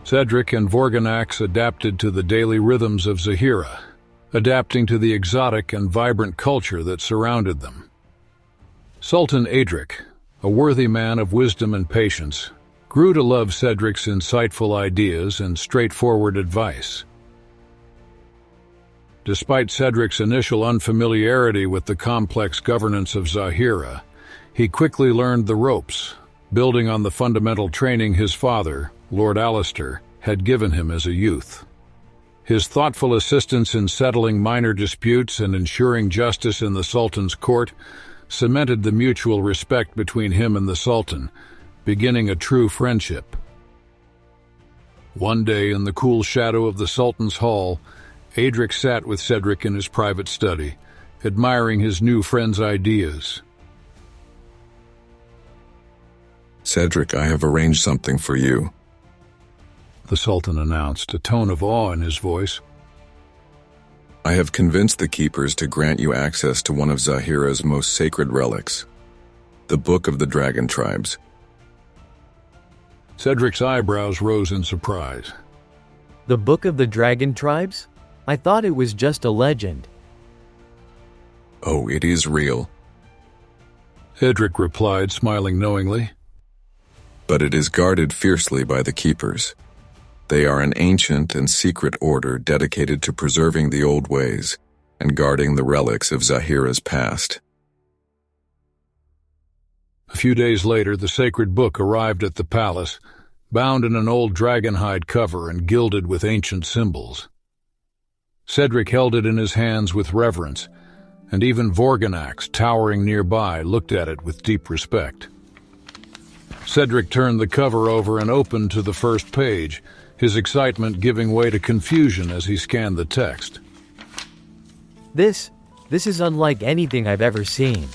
Cedric and Vorganax adapted to the daily rhythms of Zahira, adapting to the exotic and vibrant culture that surrounded them. Sultan Aedric, a worthy man of wisdom and patience, grew to love Cedric's insightful ideas and straightforward advice. Despite Cedric's initial unfamiliarity with the complex governance of Zahira, he quickly learned the ropes, building on the fundamental training his father, Lord Alistair, had given him as a youth. His thoughtful assistance in settling minor disputes and ensuring justice in the Sultan's court cemented the mutual respect between him and the Sultan, beginning a true friendship. One day, in the cool shadow of the Sultan's hall, Aedric sat with Cedric in his private study, admiring his new friend's ideas. "Cedric, I have arranged something for you," the Sultan announced, a tone of awe in his voice. "I have convinced the keepers to grant you access to one of Zahira's most sacred relics, the Book of the Dragon Tribes." Cedric's eyebrows rose in surprise. The Book of the Dragon Tribes? I thought it was just a legend. "Oh, it is real," Cedric replied, smiling knowingly. "but it is guarded fiercely by the keepers. They are an ancient and secret order dedicated to preserving the old ways and guarding the relics of Zahira's past." A few days later, the sacred book arrived at the palace, bound in an old dragonhide cover and gilded with ancient symbols. Cedric held it in his hands with reverence, and even Vorganax, towering nearby, looked at it with deep respect. Cedric turned the cover over and opened to the first page, his excitement giving way to confusion as he scanned the text. This is unlike anything I've ever seen,"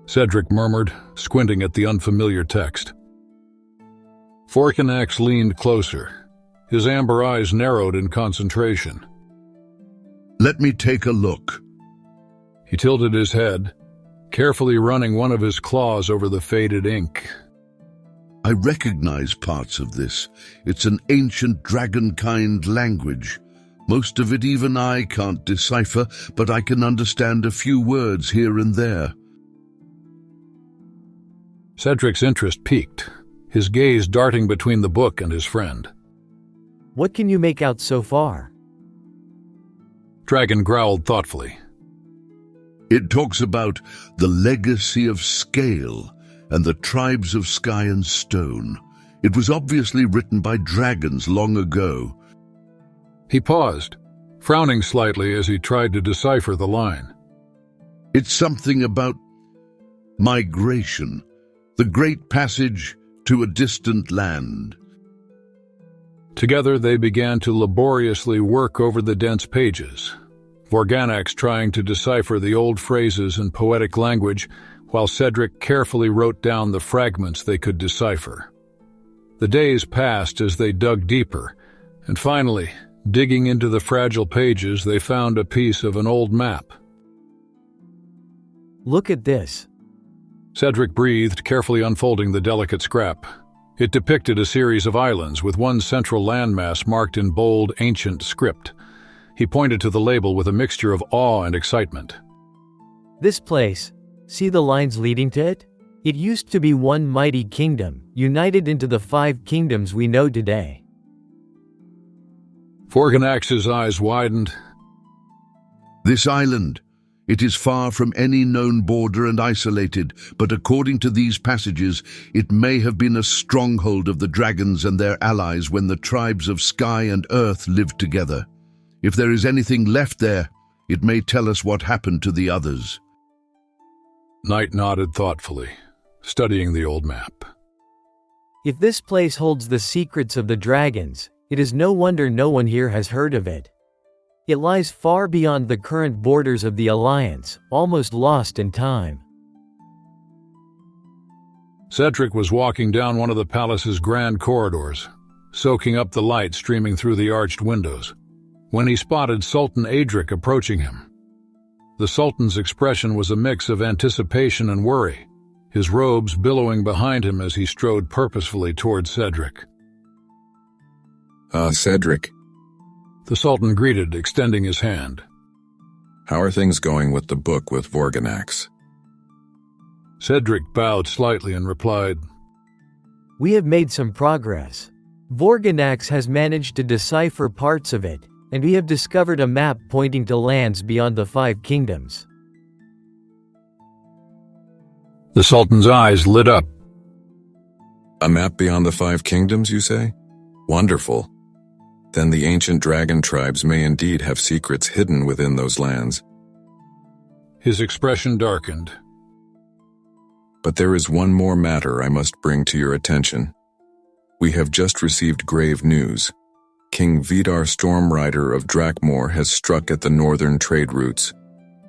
Cedric murmured, squinting at the unfamiliar text. Vorganax leaned closer. His amber eyes narrowed in concentration. "Let me take a look." He tilted his head, carefully running one of his claws over the faded ink. "I recognize parts of this. It's an ancient dragon-kind language. Most of it even I can't decipher, but I can understand a few words here and there." Cedric's interest peaked, his gaze darting between the book and his friend. "What can you make out so far?" Dragon growled thoughtfully. "It talks about the legacy of scale and the tribes of sky and stone. It was obviously written by dragons long ago." He paused, frowning slightly as he tried to decipher the line. "It's something about migration, the great passage to a distant land." Together they began to laboriously work over the dense pages, Vorganax trying to decipher the old phrases and poetic language, while Cedric carefully wrote down the fragments they could decipher. The days passed as they dug deeper, and finally, digging into the fragile pages, they found a piece of an old map. "Look at this." Cedric breathed, carefully unfolding the delicate scrap. It depicted a series of islands with one central landmass marked in bold, ancient script. He pointed to the label with a mixture of awe and excitement. "This place, see the lines leading to it? It used to be one mighty kingdom, united into the 5 kingdoms we know today." Vorganax's eyes widened. "This island, it is far from any known border and isolated, but according to these passages, it may have been a stronghold of the dragons and their allies when the tribes of sky and earth lived together. If there is anything left there, it may tell us what happened to the others." Knight nodded thoughtfully, studying the old map. "If this place holds the secrets of the dragons, it is no wonder no one here has heard of it. It lies far beyond the current borders of the Alliance, almost lost in time." Cedric was walking down one of the palace's grand corridors, soaking up the light streaming through the arched windows, when he spotted Sultan Aedric approaching him. The Sultan's expression was a mix of anticipation and worry, his robes billowing behind him as he strode purposefully toward Cedric. Cedric, The Sultan greeted, extending his hand. how are things going with the book with Vorganax? Cedric bowed slightly and replied, We have made some progress. Vorganax has managed to decipher parts of it, and we have discovered a map pointing to lands beyond the 5 kingdoms. The Sultan's eyes lit up. A map beyond the 5 kingdoms, you say? Wonderful. Then the ancient dragon tribes may indeed have secrets hidden within those lands. His expression darkened. But there is one more matter I must bring to your attention. We have just received grave news. King Vidar Stormrider of Drakmor has struck at the northern trade routes.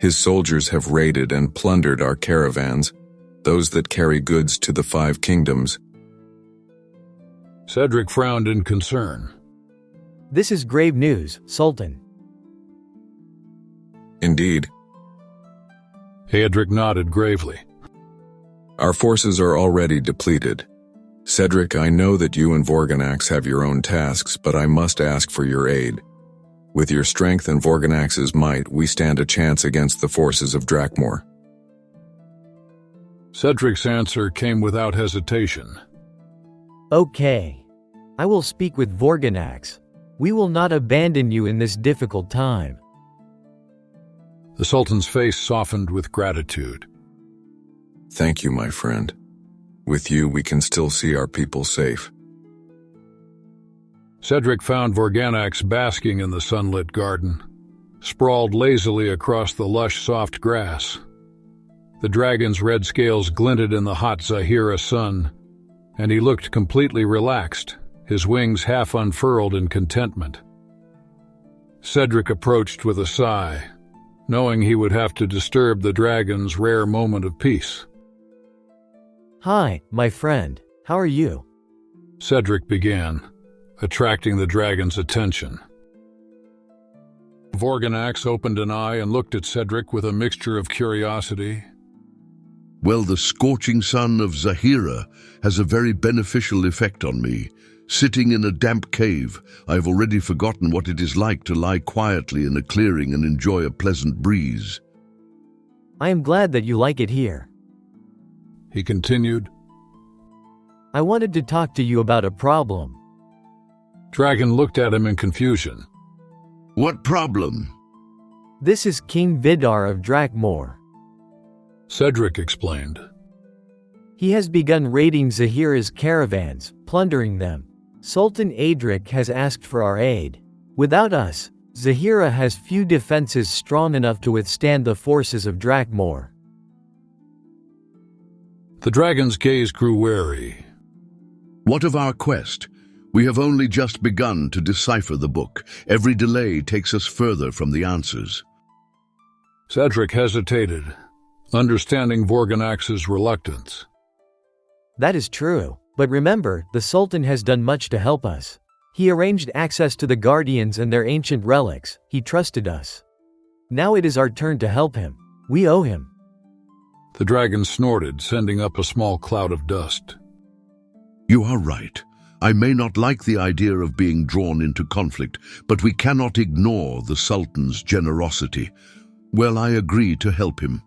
His soldiers have raided and plundered our caravans, those that carry goods to the 5 kingdoms. Cedric frowned in concern. This is grave news, Sultan. Indeed, Aedric nodded gravely. our forces are already depleted. Cedric, I know that you and Vorganax have your own tasks, but I must ask for your aid. With your strength and Vorganax's might, we stand a chance against the forces of Drakmor. Cedric's answer came without hesitation. Okay. I will speak with Vorganax. We will not abandon you in this difficult time. The Sultan's face softened with gratitude. Thank you, my friend. With you, we can still see our people safe. Cedric found Vorganax basking in the sunlit garden, sprawled lazily across the lush, soft grass. The dragon's red scales glinted in the hot Zahira sun, and he looked completely relaxed, his wings half unfurled in contentment. Cedric approached with a sigh, knowing he would have to disturb the dragon's rare moment of peace. Hi, my friend. How are you? Cedric began, attracting the dragon's attention. Vorganax opened an eye and looked at Cedric with a mixture of curiosity. Well, the scorching sun of Zahira has a very beneficial effect on me. Sitting in a damp cave, I've already forgotten what it is like to lie quietly in a clearing and enjoy a pleasant breeze. I am glad that you like it here. He continued. I wanted to talk to you about a problem. Dragon looked at him in confusion. What problem? This is King Vidar of Drakmor. Cedric explained. He has begun raiding Zahira's caravans, plundering them. Sultan Aedric has asked for our aid. Without us, Zahira has few defenses strong enough to withstand the forces of Drakmor. The dragon's gaze grew wary. What of our quest? We have only just begun to decipher the book. Every delay takes us further from the answers. Cedric hesitated, understanding Vorganax's reluctance. That is true, but remember, the Sultan has done much to help us. He arranged access to the Guardians and their ancient relics. He trusted us. Now it is our turn to help him. We owe him. The dragon snorted, sending up a small cloud of dust. You are right. I may not like the idea of being drawn into conflict, but we cannot ignore the Sultan's generosity. Well, I agree to help him.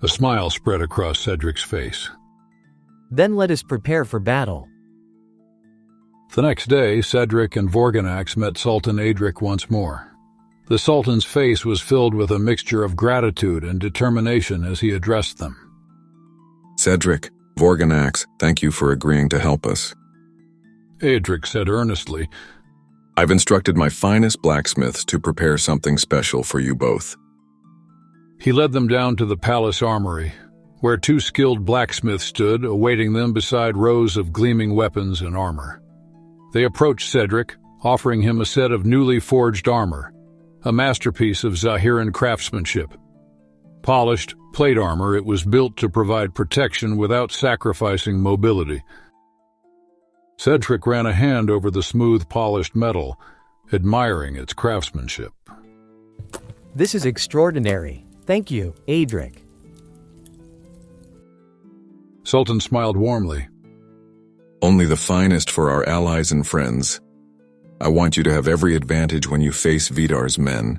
A smile spread across Cedric's face. Then let us prepare for battle. The next day, Cedric and Vorganax met Sultan Aedric once more. The Sultan's face was filled with a mixture of gratitude and determination as he addressed them. Cedric, Vorganax, thank you for agreeing to help us. Aedric said earnestly, I've instructed my finest blacksmiths to prepare something special for you both. He led them down to the palace armory, where 2 skilled blacksmiths stood, awaiting them beside rows of gleaming weapons and armor. They approached Cedric, offering him a set of newly forged armor, a masterpiece of Zahiran craftsmanship. Polished plate armor, it was built to provide protection without sacrificing mobility. Cedric ran a hand over the smooth, polished metal, admiring its craftsmanship. This is extraordinary. Thank you, Aedric. Sultan smiled warmly. Only the finest for our allies and friends. I want you to have every advantage when you face Vidar's men.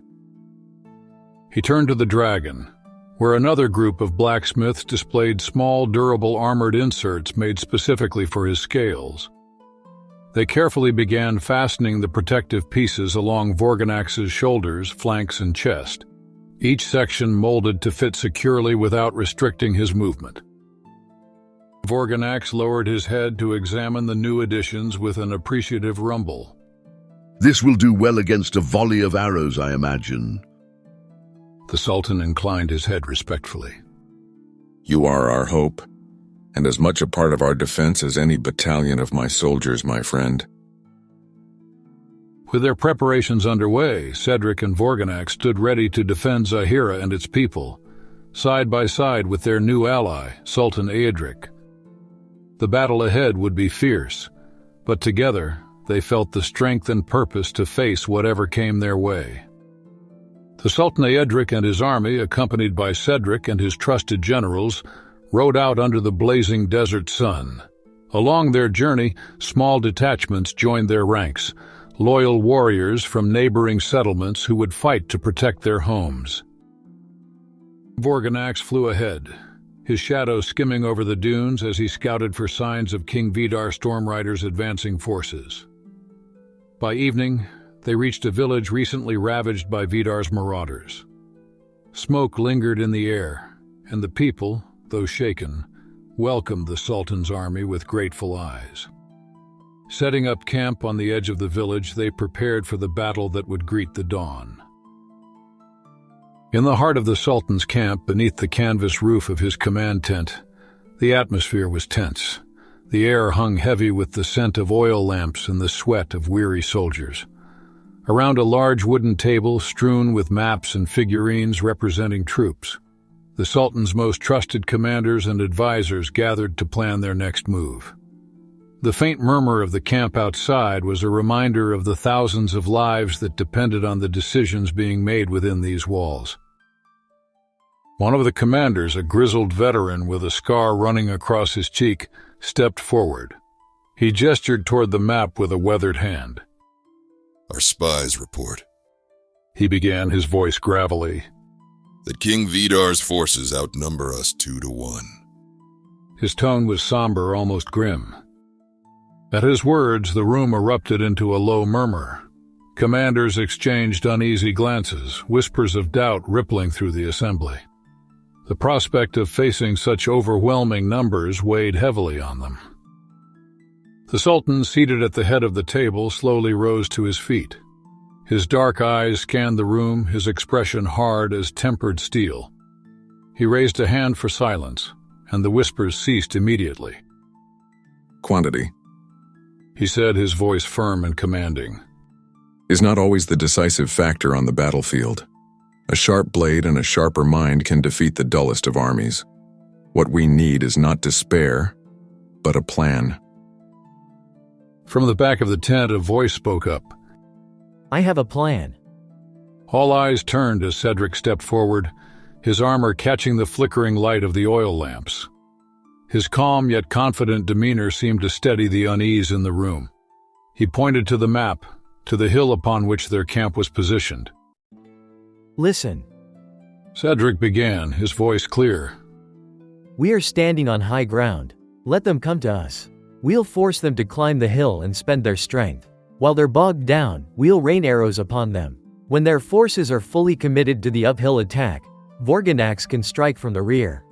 He turned to the dragon, where another group of blacksmiths displayed small, durable armored inserts made specifically for his scales. They carefully began fastening the protective pieces along Vorganax's shoulders, flanks, and chest, each section molded to fit securely without restricting his movement. Vorganax lowered his head to examine the new additions with an appreciative rumble. This will do well against a volley of arrows, I imagine. The Sultan inclined his head respectfully. You are our hope, and as much a part of our defense as any battalion of my soldiers, my friend. With their preparations underway, Cedric and Vorganax stood ready to defend Zahira and its people, side by side with their new ally, Sultan Aedric. The battle ahead would be fierce, but together they felt the strength and purpose to face whatever came their way. The Sultan Aedric and his army, accompanied by Cedric and his trusted generals, rode out under the blazing desert sun. Along their journey, small detachments joined their ranks, loyal warriors from neighboring settlements who would fight to protect their homes. Vorganax flew ahead, his shadow skimming over the dunes as he scouted for signs of King Vidar Stormrider's advancing forces. By evening, they reached a village recently ravaged by Vidar's marauders. Smoke lingered in the air, and the people, though shaken, welcomed the Sultan's army with grateful eyes. Setting up camp on the edge of the village, they prepared for the battle that would greet the dawn. In the heart of the Sultan's camp, beneath the canvas roof of his command tent, the atmosphere was tense. The air hung heavy with the scent of oil lamps and the sweat of weary soldiers. Around a large wooden table strewn with maps and figurines representing troops, the Sultan's most trusted commanders and advisors gathered to plan their next move. The faint murmur of the camp outside was a reminder of the thousands of lives that depended on the decisions being made within these walls. One of the commanders, a grizzled veteran with a scar running across his cheek, stepped forward. He gestured toward the map with a weathered hand. Our spies report, he began, his voice gravelly, that King Vidar's forces outnumber us 2-1. His tone was somber, almost grim. At his words, the room erupted into a low murmur. Commanders exchanged uneasy glances, whispers of doubt rippling through the assembly. The prospect of facing such overwhelming numbers weighed heavily on them. The Sultan, seated at the head of the table, slowly rose to his feet. His dark eyes scanned the room, his expression hard as tempered steel. He raised a hand for silence, and the whispers ceased immediately. Quantity, he said, his voice firm and commanding, is not always the decisive factor on the battlefield. A sharp blade and a sharper mind can defeat the dullest of armies. What we need is not despair, but a plan. From the back of the tent, a voice spoke up. I have a plan. All eyes turned as Cedric stepped forward, his armor catching the flickering light of the oil lamps. His calm yet confident demeanor seemed to steady the unease in the room. He pointed to the map, to the hill upon which their camp was positioned. Listen. Cedric began, his voice clear. We are standing on high ground. Let them come to us. We'll force them to climb the hill and spend their strength. While they're bogged down, we'll rain arrows upon them. When their forces are fully committed to the uphill attack, Vorganax can strike from the rear.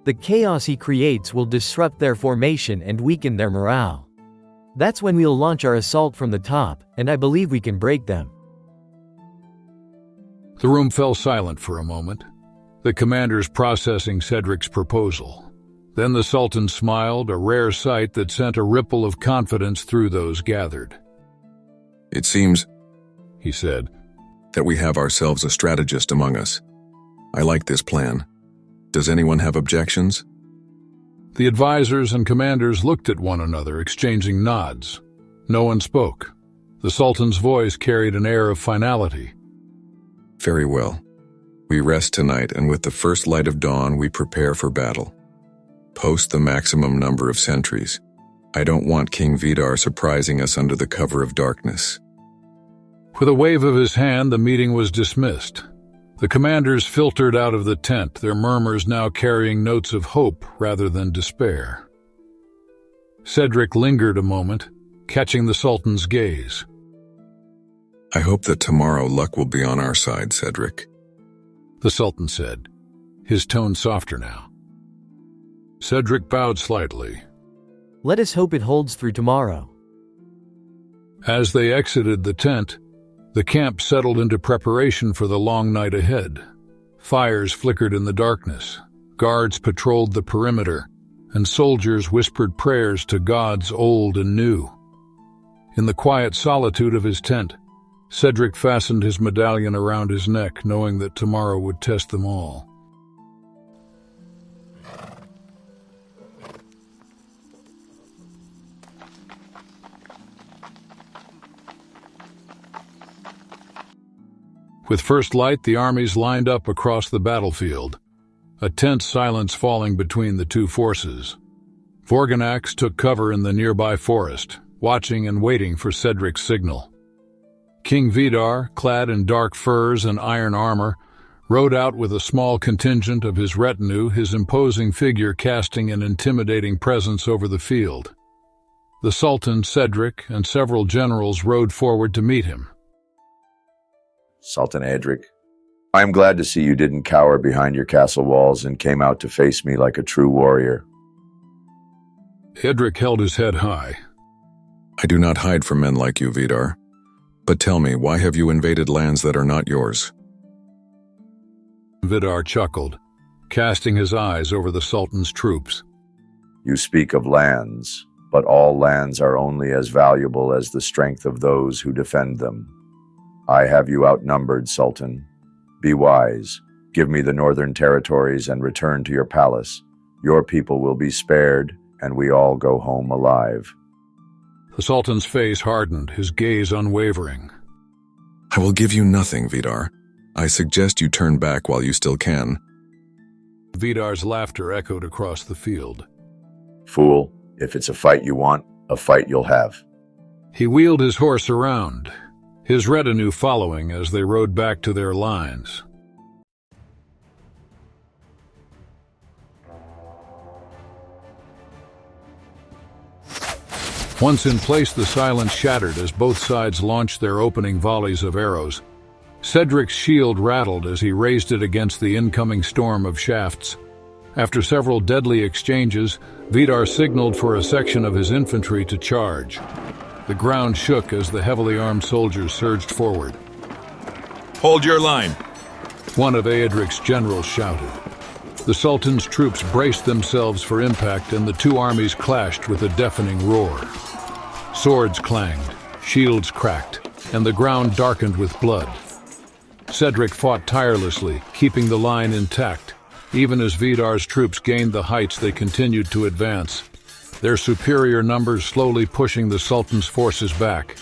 The chaos he creates will disrupt their formation and weaken their morale. That's when we'll launch our assault from the top, and I believe we can break them. The room fell silent for a moment, the commanders processing Cedric's proposal. Then the Sultan smiled, a rare sight that sent a ripple of confidence through those gathered. It seems, he said, that we have ourselves a strategist among us. I like this plan. Does anyone have objections? The advisors and commanders looked at one another, exchanging nods. No one spoke. The Sultan's voice carried an air of finality. Very well. We rest tonight, and with the first light of dawn, we prepare for battle. Post the maximum number of sentries. I don't want King Vidar surprising us under the cover of darkness. With a wave of his hand, the meeting was dismissed. The commanders filtered out of the tent, their murmurs now carrying notes of hope rather than despair. Cedric lingered a moment, catching the Sultan's gaze. I hope that tomorrow luck will be on our side, Cedric. The Sultan said, his tone softer now. Cedric bowed slightly. Let us hope it holds through tomorrow. As they exited the tent, the camp settled into preparation for the long night ahead. Fires flickered in the darkness, guards patrolled the perimeter, and soldiers whispered prayers to gods old and new. In the quiet solitude of his tent, Cedric fastened his medallion around his neck, knowing that tomorrow would test them all. With first light, the armies lined up across the battlefield, a tense silence falling between the two forces. Vorganax took cover in the nearby forest, watching and waiting for Cedric's signal. King Vidar, clad in dark furs and iron armor, rode out with a small contingent of his retinue, his imposing figure casting an intimidating presence over the field. The Sultan, Cedric, and several generals rode forward to meet him. Sultan Aedric, I am glad to see you didn't cower behind your castle walls and came out to face me like a true warrior. Cedric held his head high. I do not hide from men like you, Vidar. But tell me, why have you invaded lands that are not yours? Vidar chuckled, casting his eyes over the Sultan's troops. You speak of lands, but all lands are only as valuable as the strength of those who defend them. I have you outnumbered, Sultan. Be wise. Give me the northern territories and return to your palace. Your people will be spared, and we all go home alive. The Sultan's face hardened, his gaze unwavering. I will give you nothing, Vidar. I suggest you turn back while you still can. Vidar's laughter echoed across the field. Fool, if it's a fight you want, a fight you'll have. He wheeled his horse around, his retinue following as they rode back to their lines. Once in place, the silence shattered as both sides launched their opening volleys of arrows. Cedric's shield rattled as he raised it against the incoming storm of shafts. After several deadly exchanges, Vidar signaled for a section of his infantry to charge. The ground shook as the heavily armed soldiers surged forward. Hold your line! One of Aedric's generals shouted. The Sultan's troops braced themselves for impact, and the two armies clashed with a deafening roar. Swords clanged, shields cracked, and the ground darkened with blood. Cedric fought tirelessly, keeping the line intact. Even as Vidar's troops gained the heights, they continued to advance, their superior numbers slowly pushing the Sultan's forces back.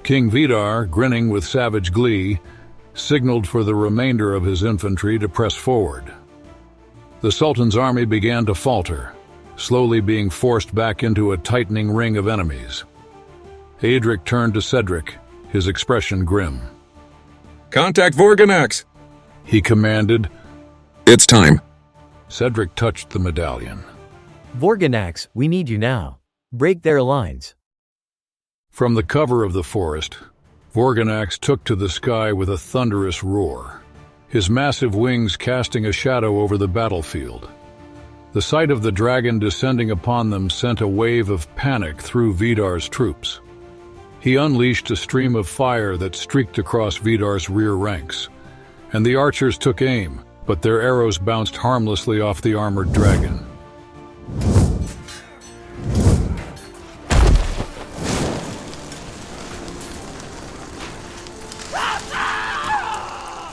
King Vidar, grinning with savage glee, signaled for the remainder of his infantry to press forward. The Sultan's army began to falter, slowly being forced back into a tightening ring of enemies. Aedric turned to Cedric, his expression grim. Contact Vorganax! He commanded. It's time. Cedric touched the medallion. Vorganax, we need you now. Break their lines. From the cover of the forest, Vorganax took to the sky with a thunderous roar, his massive wings casting a shadow over the battlefield. The sight of the dragon descending upon them sent a wave of panic through Vidar's troops. He unleashed a stream of fire that streaked across Vidar's rear ranks, and the archers took aim, but their arrows bounced harmlessly off the armored dragon.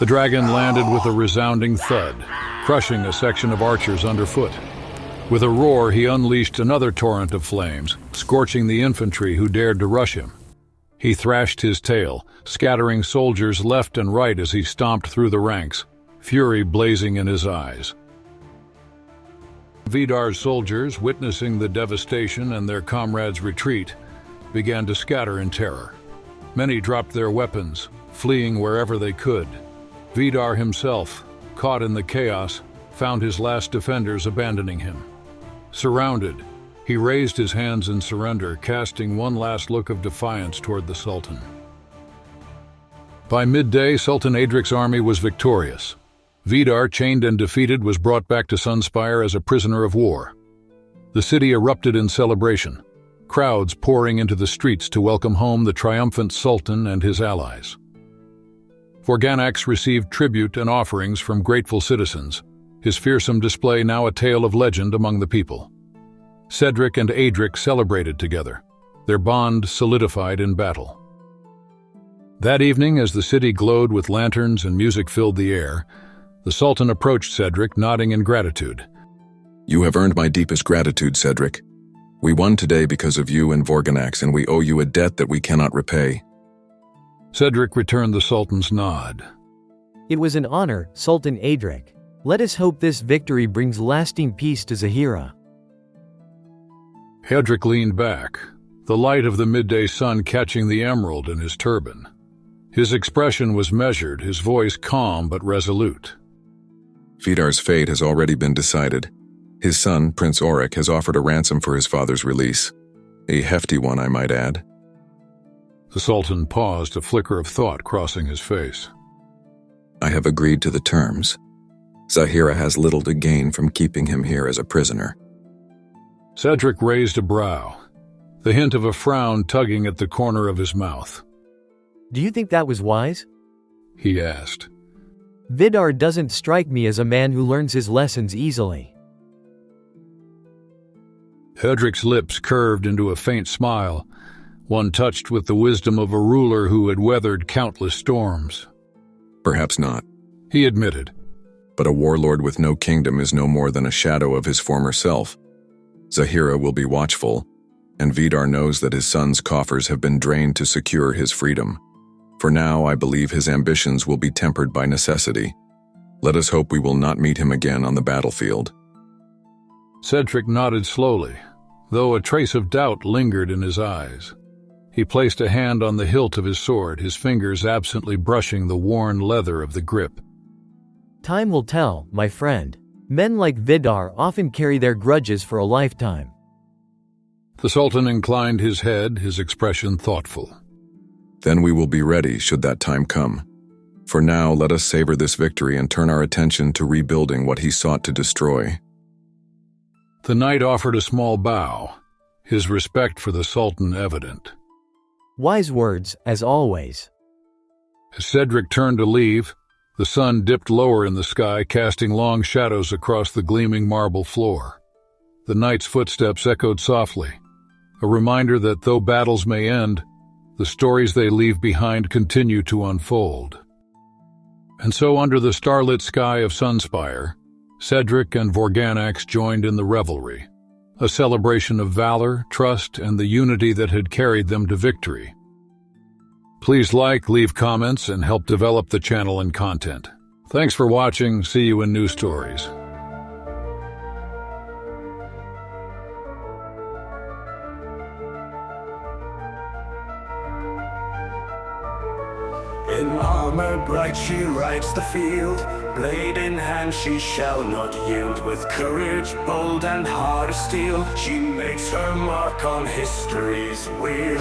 The dragon landed with a resounding thud, crushing a section of archers underfoot. With a roar, he unleashed another torrent of flames, scorching the infantry who dared to rush him. He thrashed his tail, scattering soldiers left and right as he stomped through the ranks, fury blazing in his eyes. Vidar's soldiers, witnessing the devastation and their comrades' retreat, began to scatter in terror. Many dropped their weapons, fleeing wherever they could. Vidar himself, caught in the chaos, found his last defenders abandoning him. Surrounded, he raised his hands in surrender, casting one last look of defiance toward the Sultan. By midday, Sultan Aedric's army was victorious. Vidar, chained and defeated, was brought back to Sunspire as a prisoner of war. The city erupted in celebration, crowds pouring into the streets to welcome home the triumphant Sultan and his allies. Vorganax received tribute and offerings from grateful citizens, his fearsome display now a tale of legend among the people. Cedric and Aedric celebrated together, their bond solidified in battle. That evening, as the city glowed with lanterns and music filled the air, the Sultan approached Cedric, nodding in gratitude. You have earned my deepest gratitude, Cedric. We won today because of you and Vorganax, and we owe you a debt that we cannot repay. Cedric returned the Sultan's nod. It was an honor, Sultan Aedric. Let us hope this victory brings lasting peace to Zahira. Cedric leaned back, the light of the midday sun catching the emerald in his turban. His expression was measured, his voice calm but resolute. Vidar's fate has already been decided. His son, Prince Auric, has offered a ransom for his father's release. A hefty one, I might add. The Sultan paused, a flicker of thought crossing his face. I have agreed to the terms. Zahira has little to gain from keeping him here as a prisoner. Cedric raised a brow, the hint of a frown tugging at the corner of his mouth. Do you think that was wise? He asked. Vidar doesn't strike me as a man who learns his lessons easily. Cedric's lips curved into a faint smile, one touched with the wisdom of a ruler who had weathered countless storms. Perhaps not, he admitted. But a warlord with no kingdom is no more than a shadow of his former self. Zahira will be watchful, and Vidar knows that his son's coffers have been drained to secure his freedom. For now, I believe his ambitions will be tempered by necessity. Let us hope we will not meet him again on the battlefield. Cedric nodded slowly, though a trace of doubt lingered in his eyes. He placed a hand on the hilt of his sword, his fingers absently brushing the worn leather of the grip. Time will tell, my friend. Men like Vidar often carry their grudges for a lifetime. The Sultan inclined his head, his expression thoughtful. Then we will be ready should that time come. For now, let us savor this victory and turn our attention to rebuilding what he sought to destroy. The knight offered a small bow, his respect for the Sultan evident. Wise words, as always. As Cedric turned to leave, the sun dipped lower in the sky, casting long shadows across the gleaming marble floor. The knight's footsteps echoed softly, a reminder that though battles may end, the stories they leave behind continue to unfold. And so under the starlit sky of Sunspire, Cedric and Vorganax joined in the revelry, a celebration of valor, trust, and the unity that had carried them to victory. Please like, leave comments, and help develop the channel and content. Thanks for watching. See you in new stories. In armor bright she rides the field, blade in hand she shall not yield. With courage bold and heart of steel, she makes her mark on history's wheel.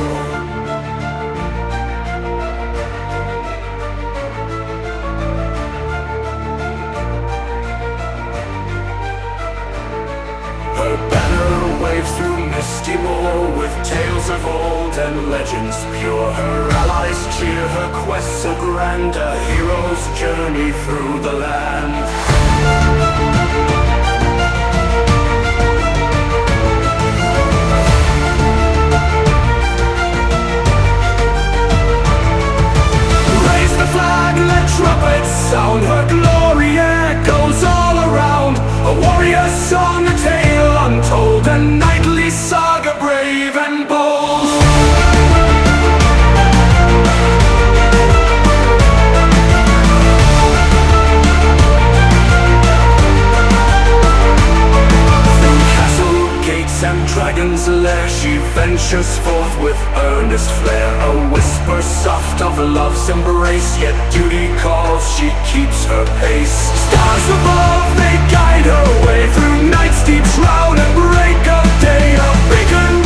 Her banner waves through misty moor, with tales of old and legends pure. Her allies cheer, her quests are grand, a hero's journey through the land. Raise the flag, let trumpets sound, her glory echoes all around. A warrior's song, a tale untold, a knightly saga brave and bold. earnest flair, a whisper soft of love's embrace. Yet duty calls, she keeps her pace. Stars above, they guide her way through night's deep shroud and break of day. A beacon